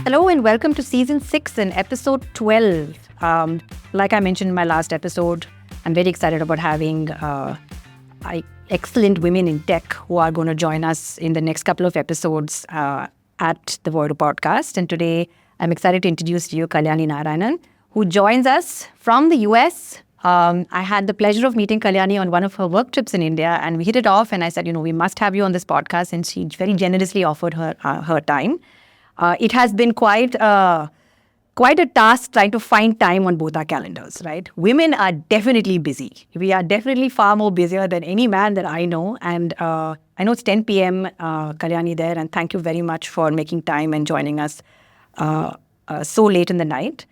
Hello and welcome to Season 6 and Episode 12. Like I mentioned in my last episode, I'm very excited about having excellent women in tech who are going to join us in the next couple of episodes at the Voiro Podcast. And today, I'm excited to introduce to you Kalyani Narayanan, who joins us from the US. I had the pleasure of meeting Kalyani on one of her work trips in India, and we hit it off. And I said, we must have you on this podcast. And she very generously offered her time. It has been quite a task trying to find time on both our calendars, right? Women are definitely busy. We are definitely far more busier than any man that I know. And I know it's 10 p.m., Kalyani there, and thank you very much for making time and joining us so late in the night.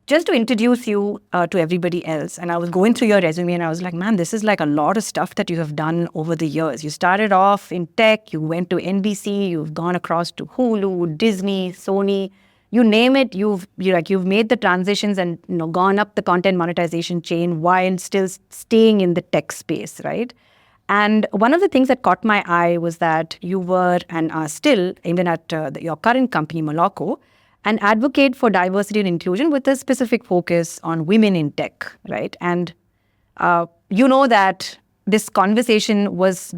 Just to introduce you to everybody else, and I was going through your resume and I was like, man, this is like a lot of stuff that you have done over the years. You started off in tech, you went to NBC, you've gone across to Hulu, Disney, Sony, you name it. You've made the transitions and gone up the content monetization chain while still staying in the tech space, right? And one of the things that caught my eye was that you were and are still, even at your current company, Moloco, an advocate for diversity and inclusion with a specific focus on women in tech, right? And that this conversation was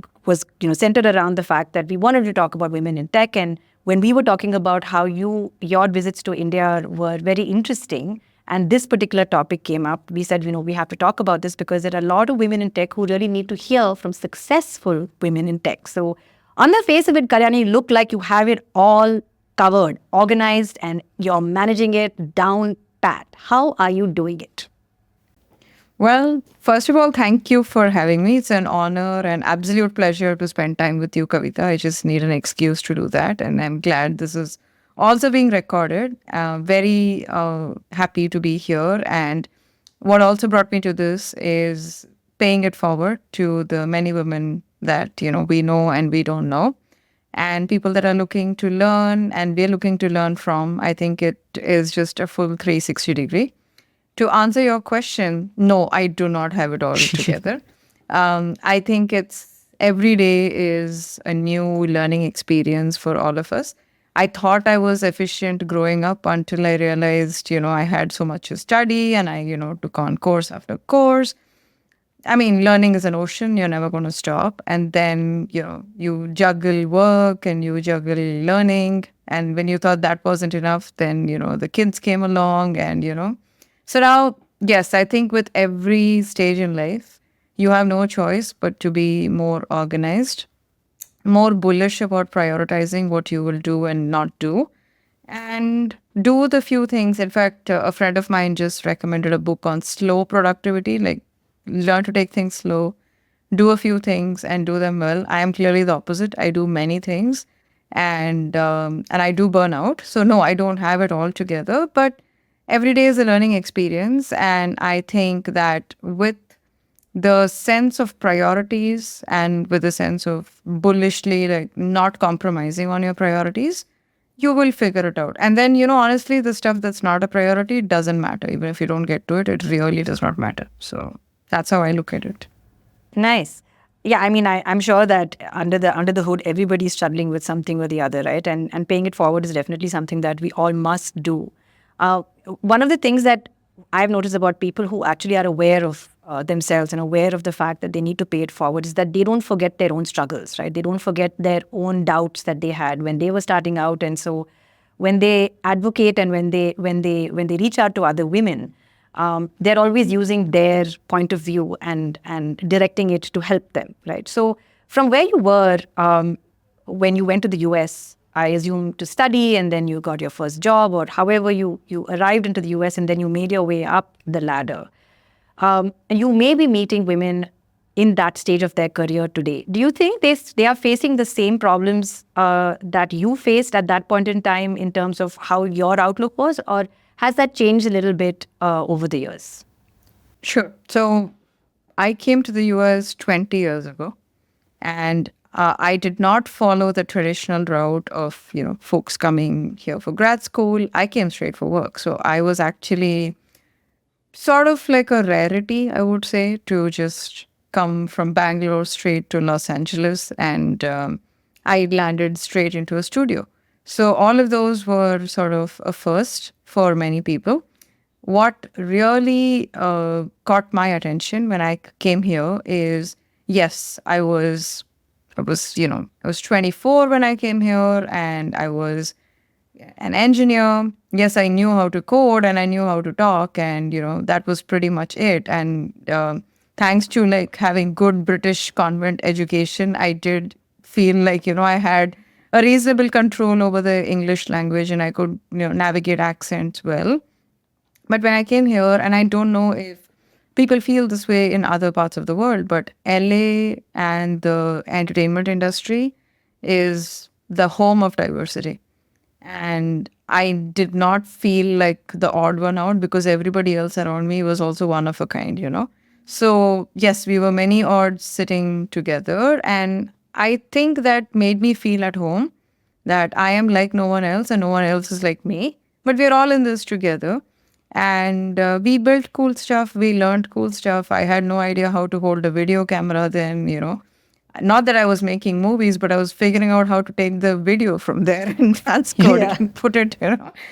centered around the fact that we wanted to talk about women in tech. And when we were talking about how your visits to India were very interesting, and this particular topic came up, we said, we have to talk about this because there are a lot of women in tech who really need to hear from successful women in tech. So on the face of it, Kalyani, you look like you have it all covered, organized, and you're managing it down pat. How are you doing it? Well, first of all, thank you for having me. It's an honor and absolute pleasure to spend time with you, Kavita. I just need an excuse to do that. And I'm glad this is also being recorded. Very happy to be here. And what also brought me to this is paying it forward to the many women that, we know and we don't know. And people that are looking to learn and we're looking to learn from. I think it is just a full 360 degree. To answer your question, no, I do not have it all together. I think it's every day is a new learning experience for all of us. I thought I was efficient growing up until I realized, I had so much to study and I, took on course after course. I mean, learning is an ocean. You're never going to stop. And then, you juggle work and you juggle learning. And when you thought that wasn't enough, then, the kids came along and, So now, yes, I think with every stage in life, you have no choice but to be more organized, more bullish about prioritizing what you will do and not do, and do the few things. In fact, a friend of mine just recommended a book on slow productivity, like learn to take things slow, do a few things and do them well. I am clearly the opposite. I do many things and I do burn out. So no, I don't have it all together, but every day is a learning experience. And I think that with the sense of priorities and with the sense of bullishly, like not compromising on your priorities, you will figure it out. And then, honestly, the stuff that's not a priority doesn't matter. Even if you don't get to it, it really does not matter. So that's how I look at it. Nice. Yeah, I mean, I'm sure that under the hood, everybody's struggling with something or the other, right? And paying it forward is definitely something that we all must do. One of the things that I've noticed about people who actually are aware of themselves and aware of the fact that they need to pay it forward is that they don't forget their own struggles, right? They don't forget their own doubts that they had when they were starting out. And so when they advocate and when they reach out to other women, they're always using their point of view and directing it to help them, right? So from where you were when you went to the US, I assume to study, and then you got your first job, or however you arrived into the US, and then you made your way up the ladder. And you may be meeting women in that stage of their career today. Do you think they are facing the same problems that you faced at that point in time in terms of how your outlook was, or has that changed a little bit over the years? Sure. So I came to the US 20 years ago, and I did not follow the traditional route of, folks coming here for grad school. I came straight for work. So I was actually sort of like a rarity, I would say, to just come from Bangalore straight to Los Angeles. And I landed straight into a studio. So all of those were sort of a first for many people. What really caught my attention when I came here is, yes, I was 24 when I came here, and I was an engineer. Yes, I knew how to code and I knew how to talk, and that was pretty much it. And thanks to like having good British convent education, I did feel like I had a reasonable control over the English language, and I could navigate accents well. But when I came here, and I don't know if people feel this way in other parts of the world, but LA and the entertainment industry is the home of diversity. And I did not feel like the odd one out because everybody else around me was also one of a kind. So, yes, we were many odds sitting together. And I think that made me feel at home, that I am like no one else and no one else is like me. But we're all in this together. And we built cool stuff. We learned cool stuff. I had no idea how to hold a video camera then. Not that I was making movies, but I was figuring out how to take the video from there and transcode Yeah. it and put it.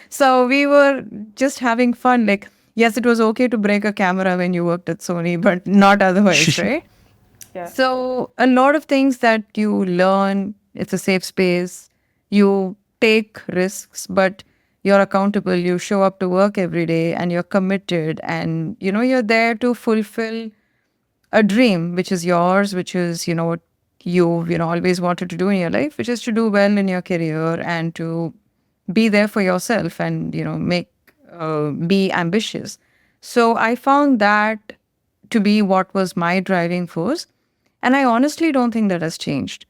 So we were just having fun. Like, yes, it was okay to break a camera when you worked at Sony, but not otherwise, right? Yeah. So a lot of things that you learn, it's a safe space. You take risks, but you're accountable. You show up to work every day and you're committed, and you're there to fulfill a dream which is yours, which is what you've always wanted to do in your life, which is to do well in your career and to be there for yourself and make be ambitious. So I found that to be what was my driving force, and I honestly don't think that has changed.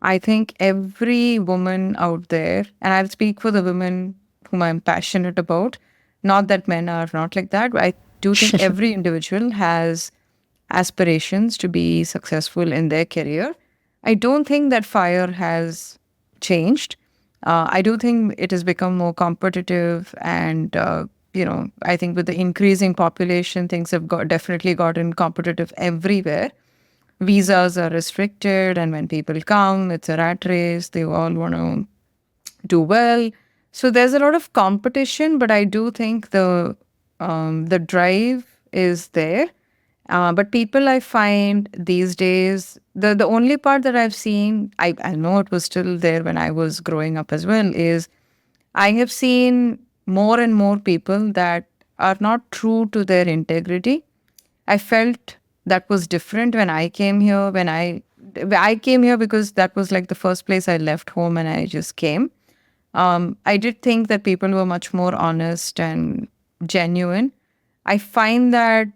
I think every woman out there, and I'll speak for the women whom I'm passionate about, not that men are not like that, but I do think every individual has aspirations to be successful in their career. I don't think that fire has changed. I do think it has become more competitive, and I think with the increasing population, things have definitely gotten competitive everywhere. Visas are restricted, and when people come, it's a rat race. They all want to do well. So there's a lot of competition, but I do think the drive is there. But people, I find these days, the only part that I've seen, I know it was still there when I was growing up as well, is I have seen more and more people that are not true to their integrity. I felt that was different when I came here. When I came here because that was like the first place I left home and I just came. I did think that people were much more honest and genuine. I find that,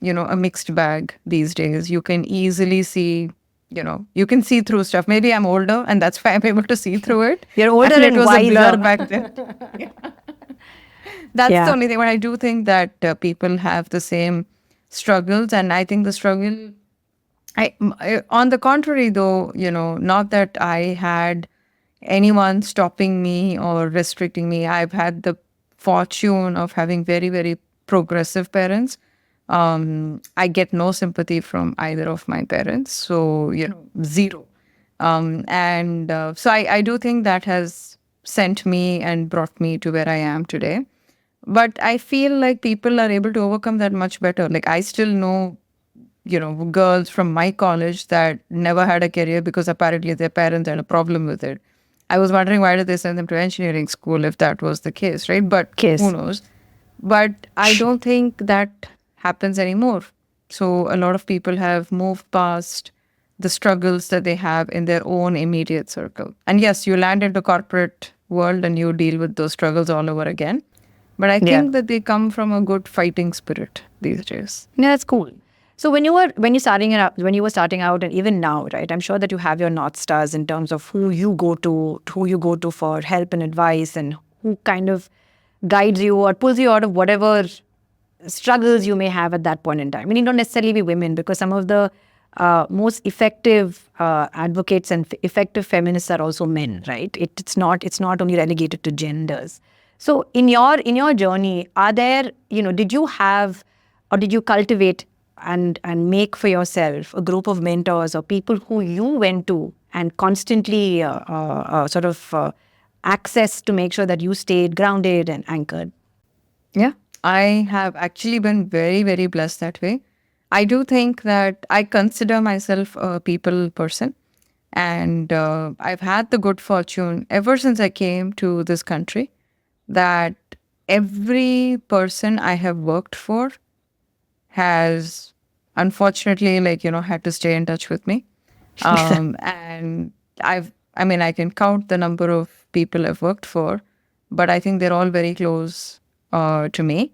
a mixed bag these days. You can easily see, you can see through stuff. Maybe I'm older and that's why I'm able to see through it. You're older And and it was a blur wiser. back then. That's Yeah. the only thing. But I do think that people have the same struggles. And I think the struggle, on the contrary, though, not that I had anyone stopping me or restricting me. I've had the fortune of having very, very progressive parents. I get no sympathy from either of my parents. So, zero. And so I do think that has sent me and brought me to where I am today. But I feel like people are able to overcome that much better. Like, I still know girls from my college that never had a career because apparently their parents had a problem with it. I was wondering, why did they send them to engineering school if that was the case, right? But who Case. knows? But I don't think that happens anymore. So a lot of people have moved past the struggles that they have in their own immediate circle. And yes, you land into corporate world and you deal with those struggles all over again. But I Yeah. think that they come from a good fighting spirit these days. Yeah, that's cool. So when you were starting out, and even now, right? I'm sure that you have your North Stars in terms of who you go to for help and advice, and who kind of guides you or pulls you out of whatever struggles you may have at that point in time. I mean, it don't necessarily be women, because some of the most effective advocates and effective feminists are also men, right? It's not only relegated to genders. So in your journey, are there, did you have, or did you cultivate and make for yourself a group of mentors or people who you went to and constantly access to make sure that you stayed grounded and anchored? Yeah, I have actually been very, very blessed that way. I do think that I consider myself a people person. And I've had the good fortune ever since I came to this country that every person I have worked for has unfortunately, had to stay in touch with me. And I can count the number of people I've worked for, but I think they're all very close to me.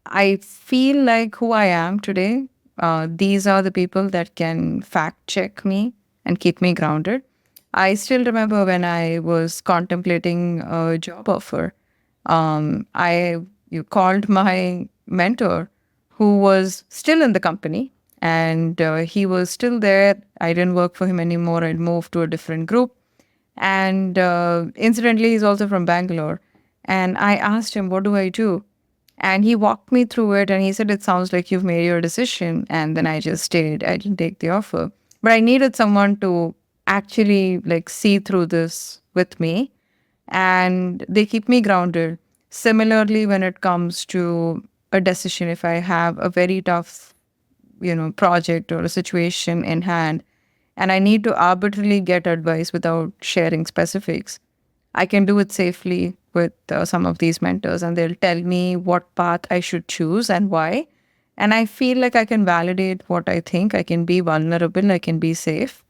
I feel like who I am today, these are the people that can fact check me and keep me grounded. I still remember when I was contemplating a job offer, I you called my mentor who was still in the company and he was still there. I didn't work for him anymore. I'd moved to a different group. And incidentally, he's also from Bangalore. And I asked him, what do I do? And he walked me through it and he said, it sounds like you've made your decision. And then I just stayed. I didn't take the offer. But I needed someone to actually see through this with me. And they keep me grounded. Similarly, when it comes to a decision, if I have a very tough, project or a situation in hand, and I need to arbitrarily get advice without sharing specifics, I can do it safely with some of these mentors, and they'll tell me what path I should choose and why. And I feel like I can validate what I think. I can be vulnerable. I can be safe.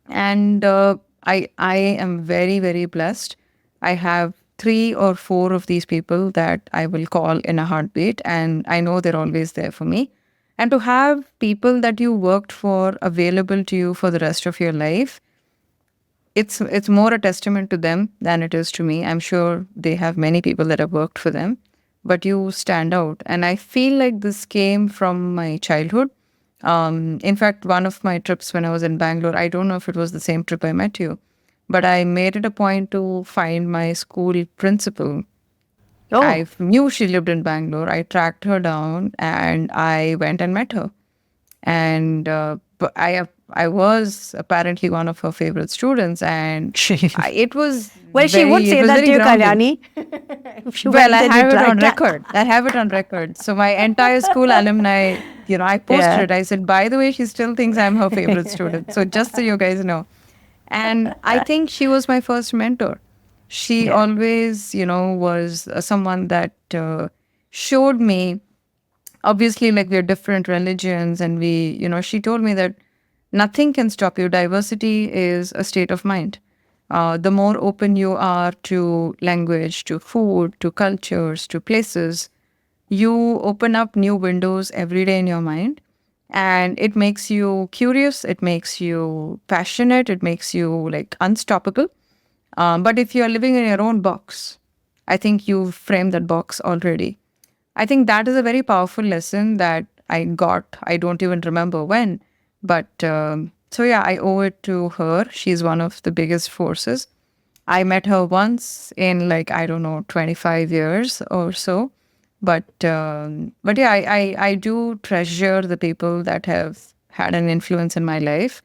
And I am very, very blessed. I have 3 or 4 of these people that I will call in a heartbeat, and I know they're always there for me. And to have people that you worked for available to you for the rest of your life, it's more a testament to them than it is to me. I'm sure they have many people that have worked for them, but you stand out. And I feel like this came from my childhood. In fact, one of my trips when I was in Bangalore, I don't know if it was the same trip I met you, but I made it a point to find my school principal. Oh, I knew she lived in Bangalore. I tracked her down and I went and met her. And but I was apparently one of her favorite students, and it was well, she would say that to you, Kalyani. If you well, went I and have you it on tried that. record. I have it on record. So my entire school alumni, I posted it. I said, by the way, she still thinks I'm her favorite student. So just so you guys know. And I think she was my first mentor. She always, was someone that showed me, obviously, we're different religions, and she told me that nothing can stop you. Diversity is a state of mind. The more open you are to language, to food, to cultures, to places, you open up new windows every day in your mind. And it makes you curious, it makes you passionate, it makes you unstoppable. But if you're living in your own box, I think you've framed that box already. I think that is a very powerful lesson that I got. I don't even remember when. But so yeah, I owe it to her. She's one of the biggest forces. I met her once in I don't know, 25 years or so. But yeah, I do treasure the people that have had an influence in my life.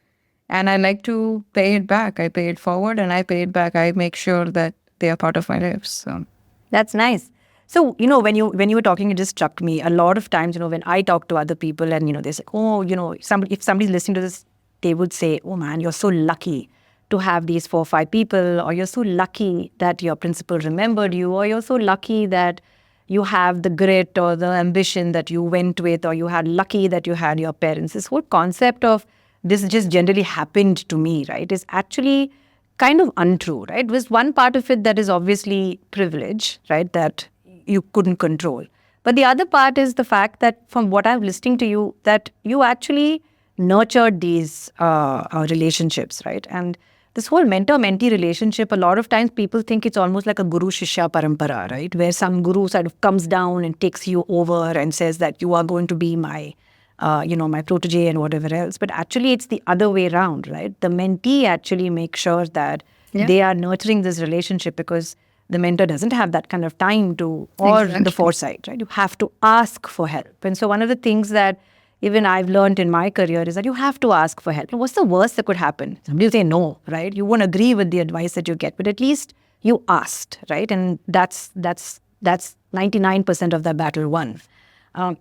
And I like to pay it back. I pay it forward and I pay it back. I make sure that they are part of my life. So That's nice. So, when you were talking, it just struck me a lot of times, when I talk to other people and, they say, oh, if somebody's listening to this, they would say, oh man, you're so lucky to have these 4 or 5 people, or you're so lucky that your principal remembered you, or you're so lucky that you have the grit or the ambition that you went with, or you had lucky that you had your parents. This whole concept of this just generally happened to me, right, is actually kind of untrue, right? There's one part of it that is obviously privilege, right, that you couldn't control. But the other part is the fact that from what I'm listening to you, that you actually nurtured these relationships, right? And this whole mentor-mentee relationship, a lot of times people think it's almost like a guru-shishya parampara, right? Where some guru sort of comes down and takes you over and says that you are going to be my my protege and whatever else. But actually, it's the other way around, right? The mentee actually makes sure that they are nurturing this relationship, because the mentor doesn't have that kind of time to, or the foresight, right? You have to ask for help. And so one of the things that even I've learned in my career is that you have to ask for help. And what's the worst that could happen? Somebody will say no, right? You won't agree with the advice that you get, but at least you asked, right? And that's 99% of the battle won.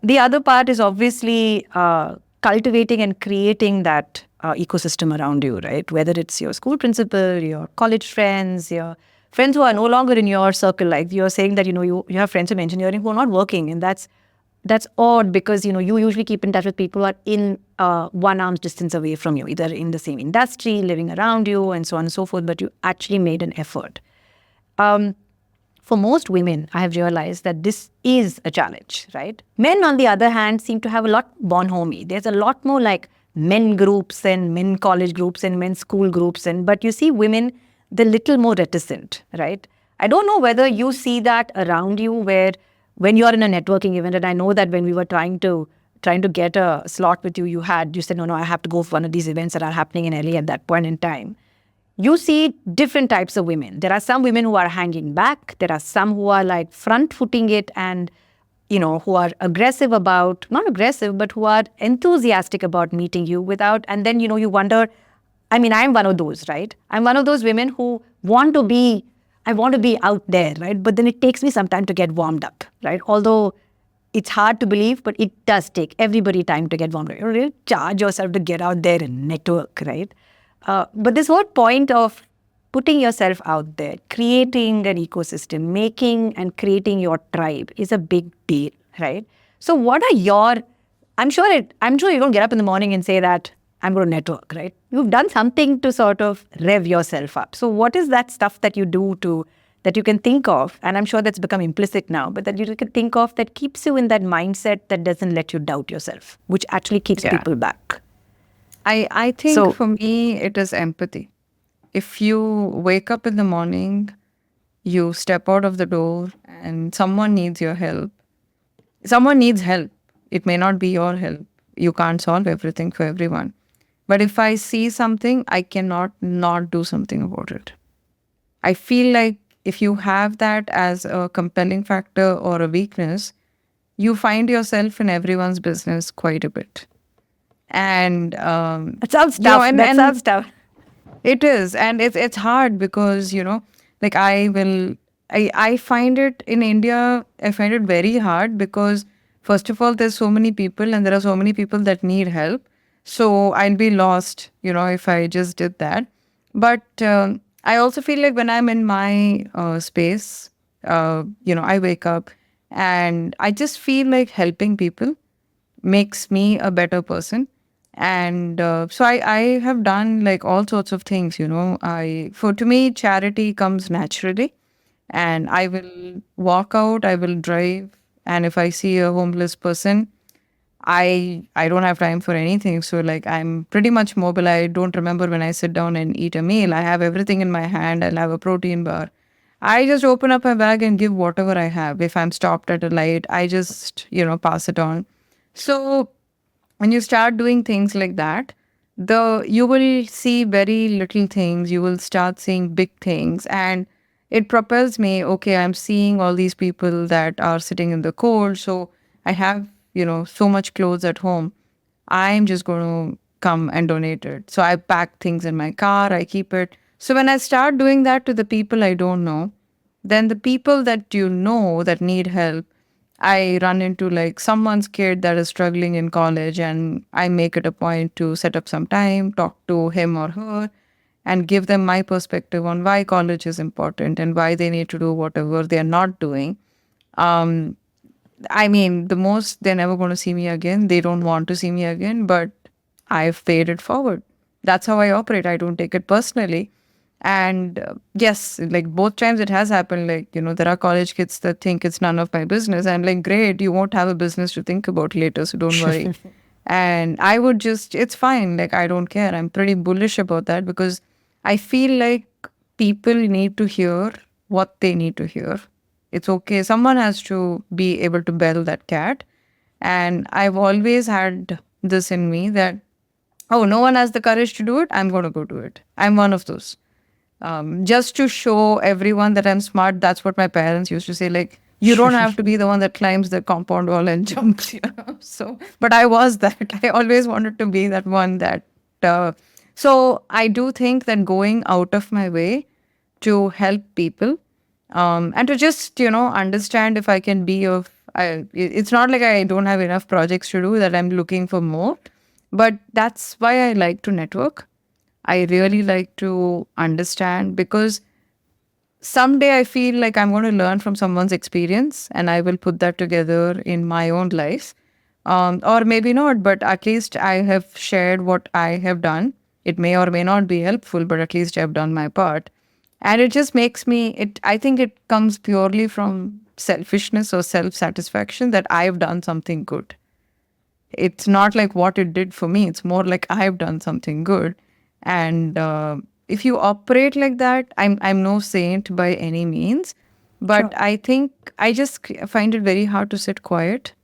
The other part is obviously cultivating and creating that ecosystem around you, right? Whether it's your school principal, your college friends, your friends who are no longer in your circle. Like you're saying that, you have friends in engineering who are not working, and that's odd because, you usually keep in touch with people who are in one arm's distance away from you, either in the same industry, living around you, and so on and so forth, but you actually made an effort. Um, for most women, I have realized that this is a challenge, right? Men, on the other hand, seem to have a lot bonhomie. There's a lot more like men groups and men college groups and men school groups. But you see women, they're little more reticent, right? I don't know whether you see that around you where when you're in a networking event, and I know that when we were trying to get a slot with you, you said, no, I have to go for one of these events that are happening in LA at that point in time. You see different types of women. There are some women who are hanging back. There are some who are like front footing it and, who are aggressive about, not aggressive, but who are enthusiastic about meeting you without, and then, you wonder, I mean, I'm one of those, right? I'm one of those women who I want to be out there, right? But then it takes me some time to get warmed up, right? Although it's hard to believe, but it does take everybody time to get warmed up. You really charge yourself to get out there and network, right? But this whole point of putting yourself out there, creating an ecosystem, making and creating your tribe is a big deal, right? So what are I'm sure you don't get up in the morning and say that I'm going to network, right? You've done something to sort of rev yourself up. So what is that stuff that you do that you can think of? And I'm sure that's become implicit now, but that you can think of that keeps you in that mindset that doesn't let you doubt yourself, which actually keeps people back. I think for me, it is empathy. If you wake up in the morning, you step out of the door and someone needs your help. Someone needs help. It may not be your help. You can't solve everything for everyone. But if I see something, I cannot not do something about it. I feel like if you have that as a compelling factor or a weakness, you find yourself in everyone's business quite a bit. And it sounds tough. Sounds tough. It is, and it's hard because like I find it in India. I find it very hard because first of all, there's so many people, and there are so many people that need help. So I'll be lost, if I just did that. But I also feel like when I'm in my space, I wake up and I just feel like helping people makes me a better person. And so I have done like all sorts of things, to me, charity comes naturally, and I will walk out, I will drive. And if I see a homeless person, I don't have time for anything. So like I'm pretty much mobile. I don't remember when I sit down and eat a meal. I have everything in my hand. I'll have a protein bar. I just open up my bag and give whatever I have. If I'm stopped at a light, I just, pass it on. So when you start doing things like that, you will see very little things. You will start seeing big things, and it propels me. Okay, I'm seeing all these people that are sitting in the cold. So I have, so much clothes at home. I'm just going to come and donate it. So I pack things in my car. I keep it. So when I start doing that to the people I don't know, then the people that that need help, I run into like someone's kid that is struggling in college, and I make it a point to set up some time, talk to him or her, and give them my perspective on why college is important and why they need to do whatever they're not doing. I mean, the most, they're never going to see me again. They don't want to see me again, but I've paid it forward. That's how I operate. I don't take it personally. And yes, like both times it has happened, like, there are college kids that think it's none of my business. And like, great, you won't have a business to think about later, so don't worry. And I would just, it's fine. Like, I don't care. I'm pretty bullish about that because I feel like people need to hear what they need to hear. It's okay. Someone has to be able to bell that cat. And I've always had this in me that, oh, no one has the courage to do it. I'm going to go do it. I'm one of those. Just to show everyone that I'm smart. That's what my parents used to say. Like, you don't have to be the one that climbs the compound wall and jumps, So, but I was that. I always wanted to be that one that. So I do think that going out of my way to help people, and to just, understand if I can be of. It's not like I don't have enough projects to do that I'm looking for more, but that's why I like to network. I really like to understand because someday I feel like I'm going to learn from someone's experience and I will put that together in my own life. Or maybe not, but at least I have shared what I have done. It may or may not be helpful, but at least I've done my part. And it just makes me, I think it comes purely from selfishness or self satisfaction that I've done something good. It's not like what it did for me, it's more like I've done something good. And if you operate like that, I'm no saint by any means, but Sure. I think I just find it very hard to sit quiet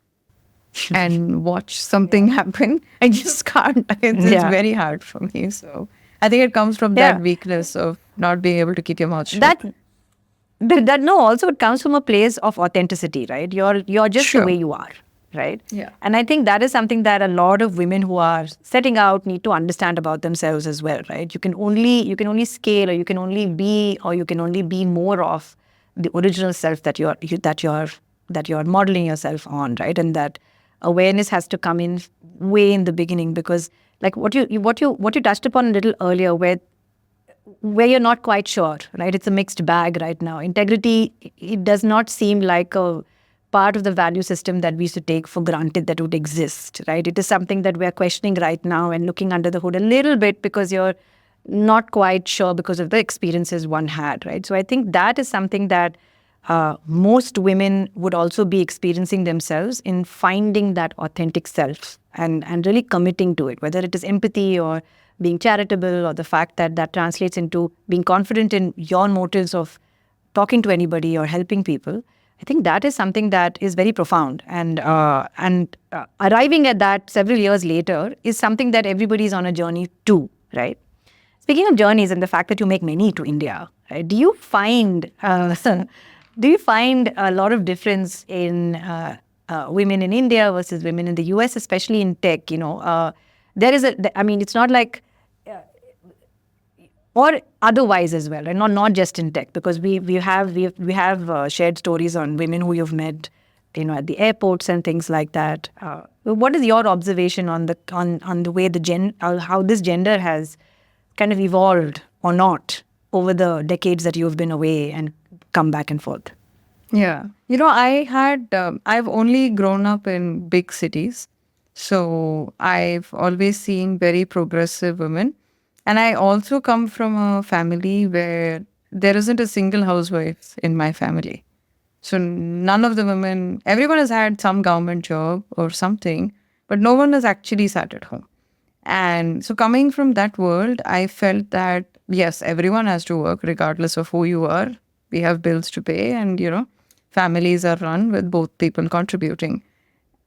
and watch something happen. I just can't. It's Yeah. very hard for me. So I think it comes from that Yeah. weakness of not being able to keep your mouth shut. That that no, also it comes from a place of authenticity, right? You're just the Sure. way you are, right? Yeah. And I think that is something that a lot of women who are setting out need to understand about themselves as well, right? You can only scale, or you can only be more of the original self that you're modeling yourself on, right? And that awareness has to come in way in the beginning, because like what you touched upon a little earlier, where you're not quite sure, right? It's a mixed bag right now. Integrity, it does not seem like a part of the value system that we used to take for granted that would exist, right? It is something that we're questioning right now and looking under the hood a little bit, because you're not quite sure because of the experiences one had, right? So I think that is something that most women would also be experiencing themselves in finding that authentic self, and really committing to it, whether it is empathy or being charitable, or the fact that that translates into being confident in your motives of talking to anybody or helping people. I think that is something that is very profound, and arriving at that several years later is something that everybody is on a journey to, right? Speaking of journeys and the fact that you make many to India, right, do you find a lot of difference in women in India versus women in the US, especially in tech? There is I mean, it's not like, or otherwise as well, and not just in tech, because we have shared stories on women who you've met, at the airports and things like that. What is your observation on the way how this gender has kind of evolved or not over the decades that you've been away and come back and forth? Yeah. I've only grown up in big cities. So I've always seen very progressive women. And I also come from a family where there isn't a single housewife in my family. So none of the women, everyone has had some government job or something, but no one has actually sat at home. And so coming from that world, I felt that yes, everyone has to work regardless of who you are. We have bills to pay, and families are run with both people contributing.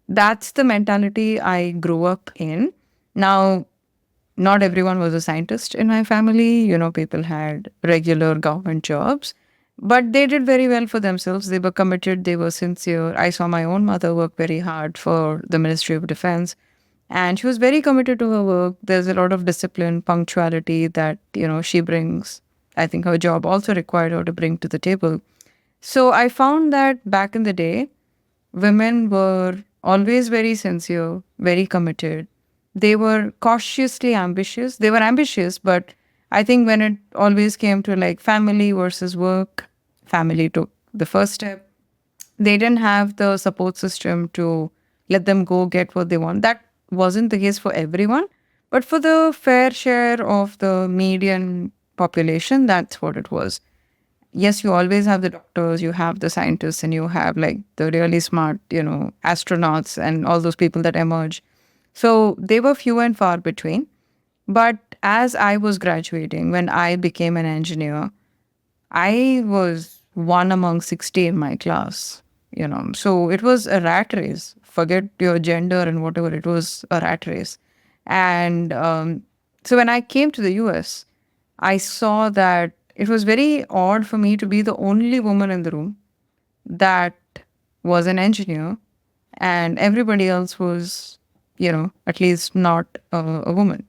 That's the mentality I grew up in. Now, not everyone was a scientist in my family. People had regular government jobs, but they did very well for themselves. They were committed, they were sincere. I saw my own mother work very hard for the Ministry of Defense, and she was very committed to her work. There's a lot of discipline, punctuality that, she brings. I think her job also required her to bring to the table. So I found that back in the day, women were always very sincere, very committed. They were cautiously ambitious. They were ambitious, but I think when it always came to like family versus work, family took the first step. They didn't have the support system to let them go get what they want. That wasn't the case for everyone, but for the fair share of the median population, that's what it was. Yes, you always have the doctors, you have the scientists, and you have like the really smart, astronauts and all those people that emerge. So they were few and far between. But as I was graduating, when I became an engineer, I was one among 60 in my class. So it was a rat race. Forget your gender and whatever, it was a rat race. And so when I came to the US, I saw that it was very odd for me to be the only woman in the room that was an engineer, and everybody else was, at least not a woman.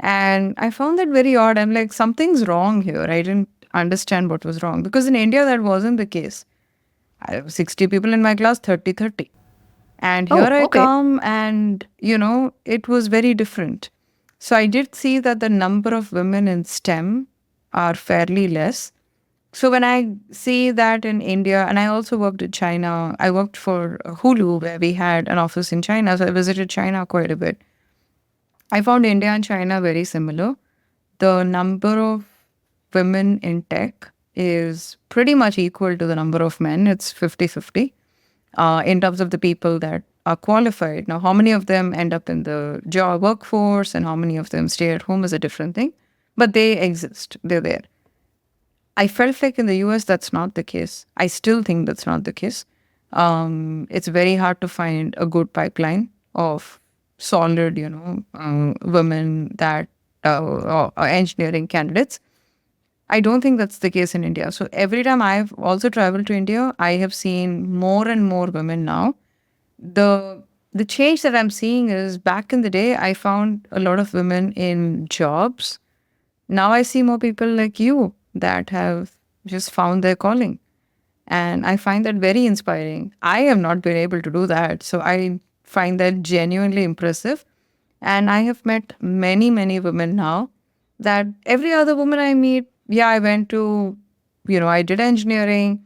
And I found that very odd. I'm like, something's wrong here. understand what was wrong. Because in India, that wasn't the case. I have 60 people in my class, 30-30. And here Oh, I okay. come and, it was very different. So I did see that the number of women in STEM are fairly less. So when I see that in India, and I also worked in China, I worked for Hulu where we had an office in China. So I visited China quite a bit. I found India and China very similar. The number of women in tech is pretty much equal to the number of men. It's 50-50 in terms of the people that are qualified. Now, how many of them end up in the job workforce and how many of them stay at home is a different thing. But they exist, they're there. I felt like in the US, that's not the case. I still think that's not the case. It's very hard to find a good pipeline of solid, women that are engineering candidates. I don't think that's the case in India. So every time I've also traveled to India, I have seen more and more women now. The change that I'm seeing is back in the day, I found a lot of women in jobs. Now I see more people like you that have just found their calling. And I find that very inspiring. I have not been able to do that. So I find that genuinely impressive. And I have met many, many women now that every other woman I meet, yeah, I went to, I did engineering,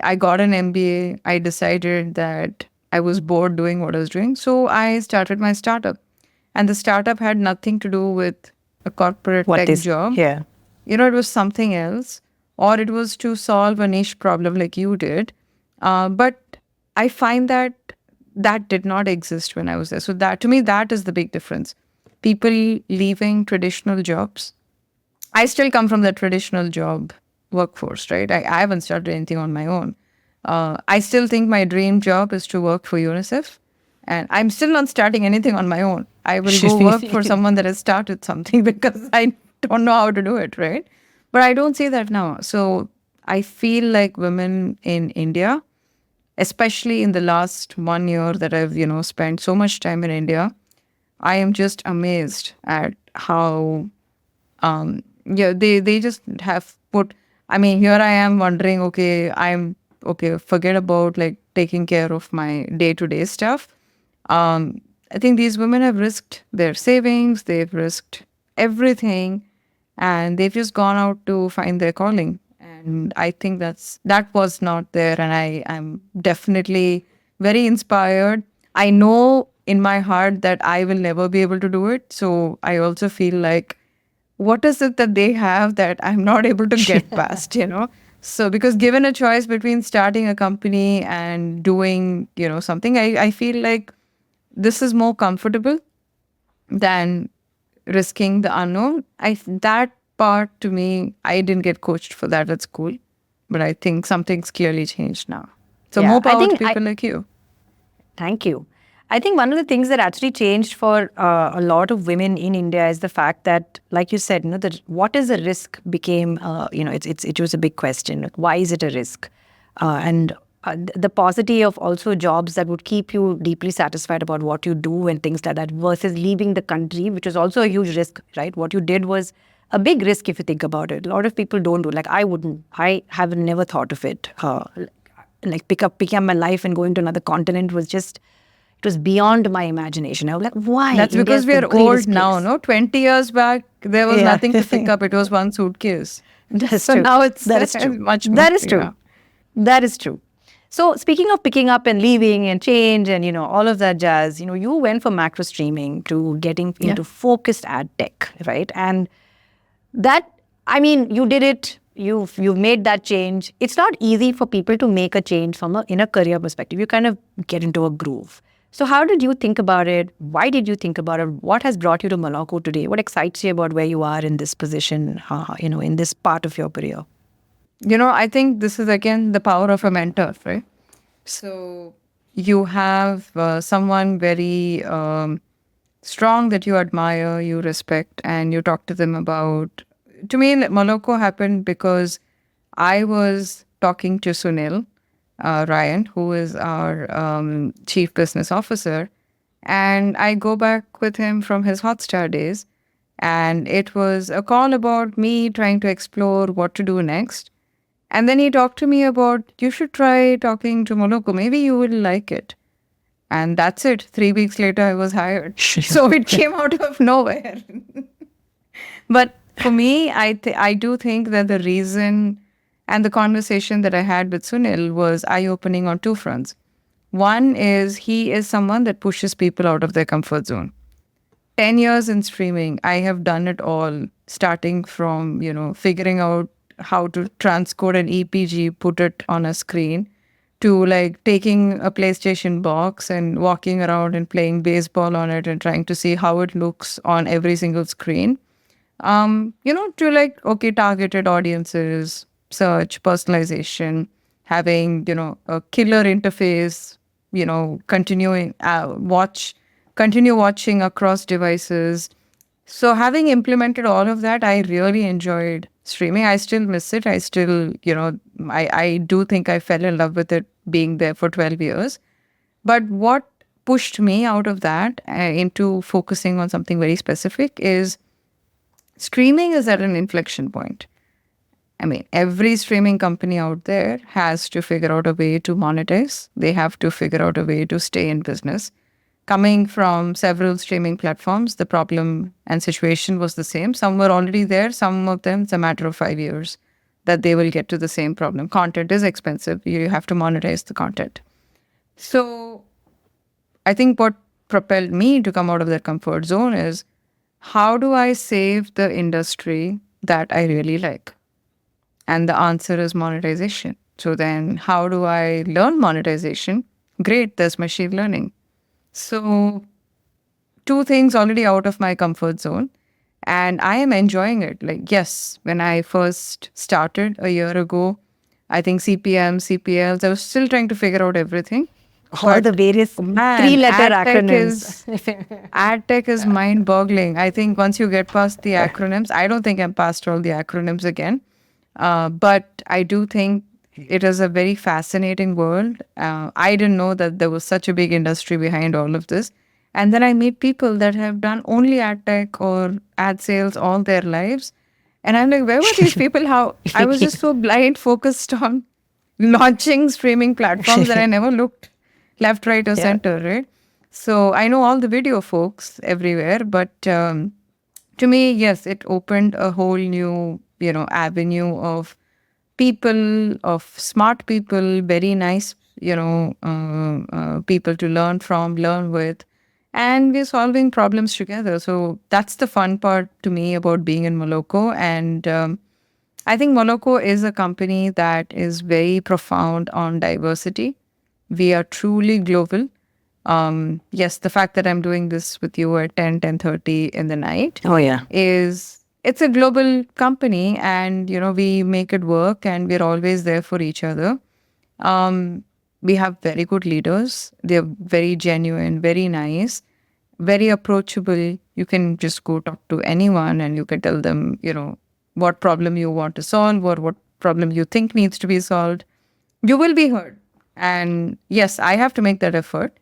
I got an MBA, I decided that I was bored doing what I was doing. So I started my startup. And the startup had nothing to do with a corporate What tech is job. here? It was something else, or it was to solve a niche problem like you did. But I find that that did not exist when I was there. So that to me, that is the big difference. People leaving traditional jobs. I still come from the traditional job workforce, right? I haven't started anything on my own. I still think my dream job is to work for UNICEF. And I'm still not starting anything on my own. I will go work for someone that has started something because I don't know how to do it, right? But I don't see that now. So I feel like women in India, especially in the last 1 year that I've, spent so much time in India, I am just amazed at how they just have put, I mean, here I am wondering, okay, forget about like taking care of my day-to-day stuff. I think these women have risked their savings, they've risked everything, and they've just gone out to find their calling. And I think that was not there, and I'm definitely very inspired. I know in my heart that I will never be able to do it. So I also feel like, what is it that they have that I'm not able to get past, So because given a choice between starting a company and doing, something, I feel like this is more comfortable than risking the unknown. That part to me, I didn't get coached for that at school, but I think something's clearly changed now. So Yeah, more power to people like you. Thank you. I think one of the things that actually changed for a lot of women in India is the fact that, like you said, that what is a risk became, it was a big question. Like, why is it a risk? And the paucity of also jobs that would keep you deeply satisfied about what you do and things like that versus leaving the country, which is also a huge risk, right? What you did was a big risk if you think about it. A lot of people don't do. Like I wouldn't. I have never thought of it. Like picking up my life and going to another continent was just, it was beyond my imagination. I was like, why? That's because India's we the are old greatest now, place. no? 20 years back, there was Yeah. nothing to pick up. It was one suitcase. That's So true. now it's That is true. much more. That is true. Yeah. That is true. So speaking of picking up and leaving and change and all of that jazz, you went from macro streaming to getting Yeah. into focused ad tech, right? And that, I mean, you did it. You've made that change. It's not easy for people to make a change from in a career perspective. You kind of get into a groove. So how did you think about it? Why did you think about it? What has brought you to Moloco today? What excites you about where you are in this position, in this part of your career? I think this is again the power of a mentor, right? So you have someone very strong that you admire, you respect, and you talk to them about. To me, Moloco happened because I was talking to Sunil Ryan, who is our chief business officer, and I go back with him from his Hotstar days. And it was a call about me trying to explore what to do next. And then he talked to me about, you should try talking to Moloco. Maybe you will like it. And that's it. 3 weeks later, I was hired. So it came out of nowhere. But for me, I do think that the reason and the conversation that I had with Sunil was eye-opening on two fronts. One is he is someone that pushes people out of their comfort zone. 10 years in streaming, I have done it all, starting from, figuring out how to transcode an EPG, put it on a screen, to like taking a PlayStation box and walking around and playing baseball on it and trying to see how it looks on every single screen. To like, okay, targeted audiences, search, personalization, having, a killer interface, continue watching across devices. So having implemented all of that, I really enjoyed streaming. I still miss it. I still, I do think I fell in love with it being there for 12 years. But what pushed me out of that into focusing on something very specific is streaming is at an inflection point. I mean, every streaming company out there has to figure out a way to monetize. They have to figure out a way to stay in business. Coming from several streaming platforms, the problem and situation was the same. Some were already there. Some of them, it's a matter of 5 years that they will get to the same problem. Content is expensive. You have to monetize the content. So I think what propelled me to come out of that comfort zone is, how do I save the industry that I really like? And the answer is monetization. So then how do I learn monetization? Great, there's machine learning. So two things already out of my comfort zone. And I am enjoying it. Like, yes, when I first started a year ago, I think CPM, CPLs, I was still trying to figure out everything. All the various three-letter acronyms. Adtech is mind-boggling. I think once you get past the acronyms, I don't think I'm past all the acronyms again. But I do think it is a very fascinating world. I didn't know that there was such a big industry behind all of this. And then I meet people that have done only ad tech or ad sales all their lives. And I'm like, where were these people? How I was just so blind, focused on launching streaming platforms that I never looked left, right, or center, right? So I know all the video folks everywhere. But to me, yes, it opened a whole new, avenue of people, of smart people, very nice, people to learn from, learn with. And we're solving problems together. So that's the fun part to me about being in Moloco. And I think Moloco is a company that is very profound on diversity. We are truly global. Yes, the fact that I'm doing this with you at 10:30 in the night. Oh, yeah. It's a global company, and, we make it work, and we're always there for each other. We have very good leaders. They're very genuine, very nice, very approachable. You can just go talk to anyone and you can tell them, what problem you want to solve or what problem you think needs to be solved. You will be heard. And yes, I have to make that effort.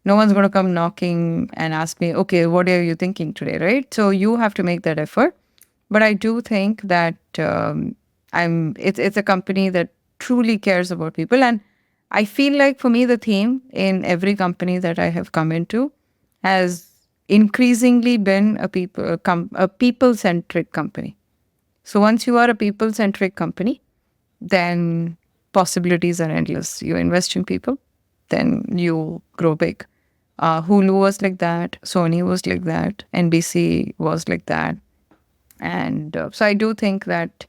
No one's going to come knocking and ask me, okay, what are you thinking today, right? So you have to make that effort. But I do think that it's a company that truly cares about people. And I feel like for me, the theme in every company that I have come into has increasingly been a people-centric company. So once you are a people-centric company, then possibilities are endless. You invest in people, then you grow big. Hulu was like that. Sony was like that. NBC was like that. And so I do think that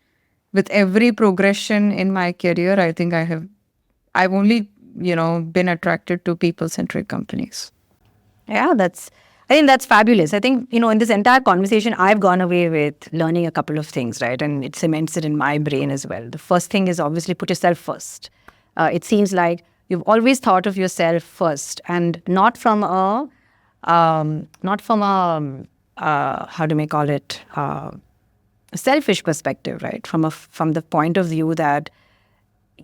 with every progression in my career, I think I've only, been attracted to people-centric companies. Yeah, I think that's fabulous. I think, in this entire conversation, I've gone away with learning a couple of things, right? And it cements it in my brain as well. The first thing is obviously put yourself first. It seems like you've always thought of yourself first, and not from a how do we call it, a selfish perspective, right? From the point of view that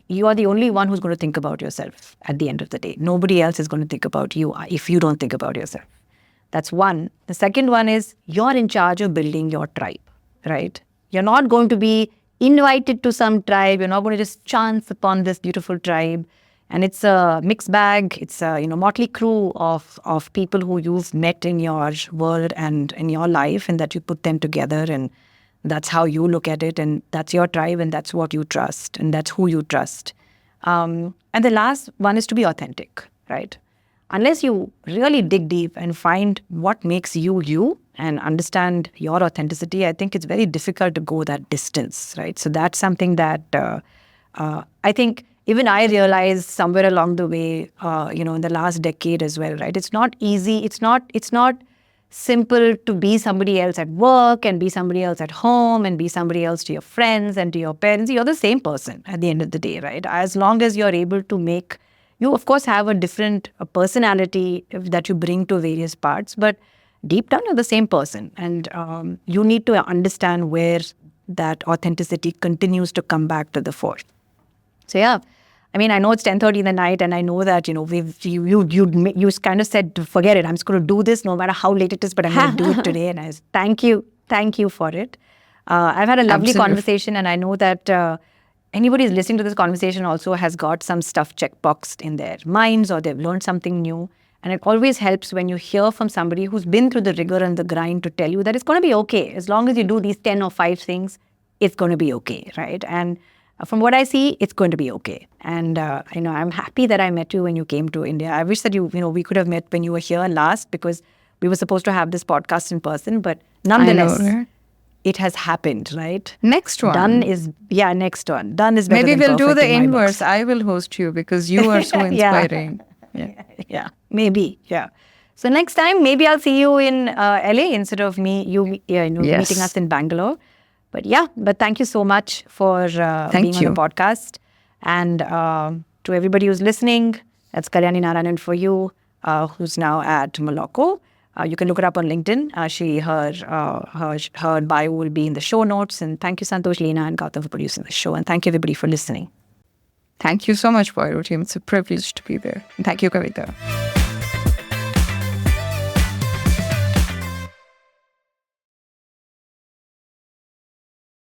you are the only one who's going to think about yourself at the end of the day. Nobody else is going to think about you if you don't think about yourself. That's one. The second one is you're in charge of building your tribe, right? You're not going to be invited to some tribe. You're not going to just chance upon this beautiful tribe. And it's a mixed bag. It's a motley crew of people who you've met in your world and in your life, and that you put them together, and that's how you look at it, and that's your tribe, and that's what you trust, and that's who you trust. And the last one is to be authentic, right? Unless you really dig deep and find what makes you you and understand your authenticity, I think it's very difficult to go that distance, right? So that's something that I think even I realized somewhere along the way, in the last decade as well, right? It's not easy. It's not simple to be somebody else at work and be somebody else at home and be somebody else to your friends and to your parents. You're the same person at the end of the day, right? As long as you're able to make, you of course have a different personality that you bring to various parts, but deep down you're the same person. And you need to understand where that authenticity continues to come back to the fore. So yeah, I mean, I know it's 10:30 in the night, and I know that you kind of said, forget it. I'm just going to do this no matter how late it is, but I'm going to do it today. And I thank you for it. I've had a lovely Absolutely. conversation, and I know that anybody who's listening to this conversation also has got some stuff checkboxed in their minds, or they've learned something new. And it always helps when you hear from somebody who's been through the rigor and the grind to tell you that it's going to be okay as long as you do these 10 or 5 things. It's going to be okay, right? And from what I see, it's going to be okay. And I'm happy that I met you when you came to India. I wish that we could have met when you were here last, because we were supposed to have this podcast in person. But nonetheless, I know, right? It has happened, right? Next one. Next one. Done is better Maybe than we'll do perfect the in my books. inverse. I will host you because you are so inspiring. Yeah, maybe. Yeah. So next time, maybe I'll see you in LA instead of Yes. meeting us in Bangalore. But thank you so much for being on the podcast. And to everybody who's listening, that's Kalyani Narayanan for you, who's now at Moloco. You can look her up on LinkedIn. Her bio will be in the show notes. And thank you, Santosh, Leena, and Gautam for producing the show. And thank you, everybody, for listening. Thank you so much, Voiro team. It's a privilege to be there. And thank you, Kavita.